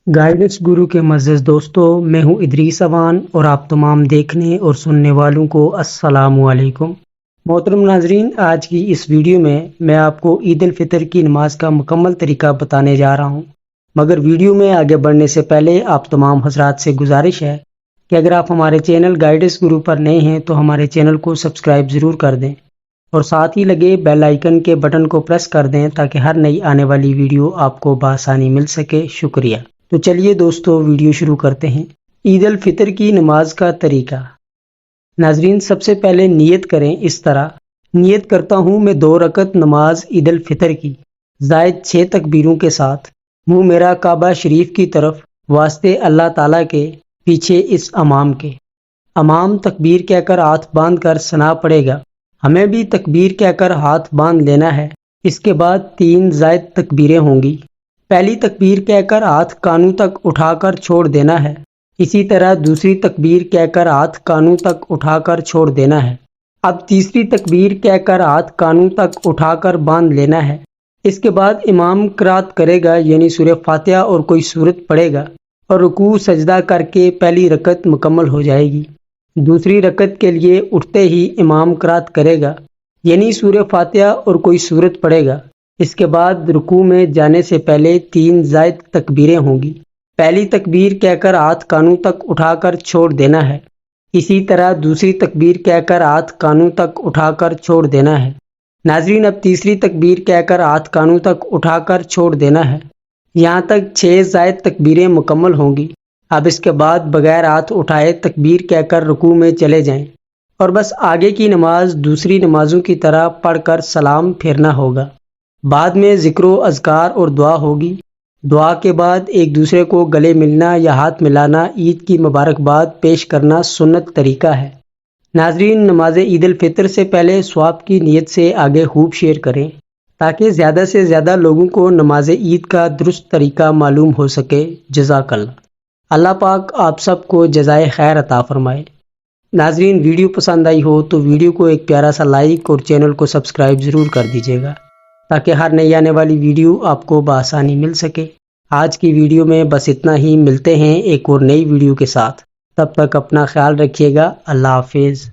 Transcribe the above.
Guidance گرو کے معزز دوستوں، میں ہوں ادریس اوان اور آپ تمام دیکھنے اور سننے والوں کو السلام علیکم۔ محترم ناظرین، آج کی اس ویڈیو میں آپ کو عید الفطر کی نماز کا مکمل طریقہ بتانے جا رہا ہوں، مگر ویڈیو میں آگے بڑھنے سے پہلے آپ تمام حضرات سے گزارش ہے کہ اگر آپ ہمارے چینل گائیڈنس گرو پر نئے ہیں تو ہمارے چینل کو سبسکرائب ضرور کر دیں اور ساتھ ہی لگے بیل آئیکن کے بٹن کو پریس کر دیں تاکہ ہر نئی آنے والی ویڈیو آپ کو بآسانی مل سکے۔ شکریہ۔ تو چلیے دوستو، ویڈیو شروع کرتے ہیں۔ عید الفطر کی نماز کا طریقہ۔ ناظرین، سب سے پہلے نیت کریں اس طرح: نیت کرتا ہوں میں 2 رکعت نماز عید الفطر کی، زائد 6 تکبیروں کے ساتھ، منہ میرا کعبہ شریف کی طرف، واسطے اللہ تعالیٰ کے، پیچھے اس امام کے۔ امام تکبیر کہہ کر ہاتھ باندھ کر ثنا پڑے گا، ہمیں بھی تکبیر کہہ کر ہاتھ باندھ لینا ہے۔ اس کے بعد 3 زائد تکبیریں ہوں گی۔ پہلی تکبیر کہہ کر ہاتھ کانوں تک اٹھا کر چھوڑ دینا ہے، اسی طرح دوسری تکبیر کہہ کر ہاتھ کانوں تک اٹھا کر چھوڑ دینا ہے۔ اب تیسری تکبیر کہہ کر ہاتھ کانوں تک اٹھا کر باندھ لینا ہے۔ اس کے بعد امام قرات کرے گا، یعنی سورہ فاتحہ اور کوئی سورت پڑھے گا، اور رکوع سجدہ کر کے پہلی رکعت مکمل ہو جائے گی۔ دوسری رکعت کے لیے اٹھتے ہی امام قرات کرے گا، یعنی سورہ فاتحہ اور کوئی سورت پڑھے گا۔ اس کے بعد رکوع میں جانے سے پہلے 3 زائد تکبیریں ہوں گی۔ پہلی تکبیر کہہ کر ہاتھ کانوں تک اٹھا کر چھوڑ دینا ہے، اسی طرح دوسری تکبیر کہہ کر ہاتھ کانوں تک اٹھا کر چھوڑ دینا ہے۔ ناظرین، اب تیسری تکبیر کہہ کر ہاتھ کانوں تک اٹھا کر چھوڑ دینا ہے۔ یہاں تک 6 زائد تکبیریں مکمل ہوں گی۔ اب اس کے بعد بغیر ہاتھ اٹھائے تکبیر کہہ کر رکوع میں چلے جائیں اور بس آگے کی نماز دوسری نمازوں کی طرح پڑھ کر سلام پھیرنا ہوگا۔ بعد میں ذکر و اذکار اور دعا ہوگی۔ دعا کے بعد ایک دوسرے کو گلے ملنا یا ہاتھ ملانا، عید کی مبارکباد پیش کرنا سنت طریقہ ہے۔ ناظرین، نماز عید الفطر سے پہلے ثواب کی نیت سے آگے خوب شیئر کریں تاکہ زیادہ سے زیادہ لوگوں کو نماز عید کا درست طریقہ معلوم ہو سکے۔ جزاک اللہ۔ اللہ پاک آپ سب کو جزائے خیر عطا فرمائے۔ ناظرین، ویڈیو پسند آئی ہو تو ویڈیو کو ایک پیارا سا لائک اور چینل کو سبسکرائب ضرور کر دیجیے گا تاکہ ہر نئی آنے والی ویڈیو آپ کو بآسانی مل سکے۔ آج کی ویڈیو میں بس اتنا ہی، ملتے ہیں ایک اور نئی ویڈیو کے ساتھ۔ تب تک اپنا خیال رکھیے گا۔ اللہ حافظ۔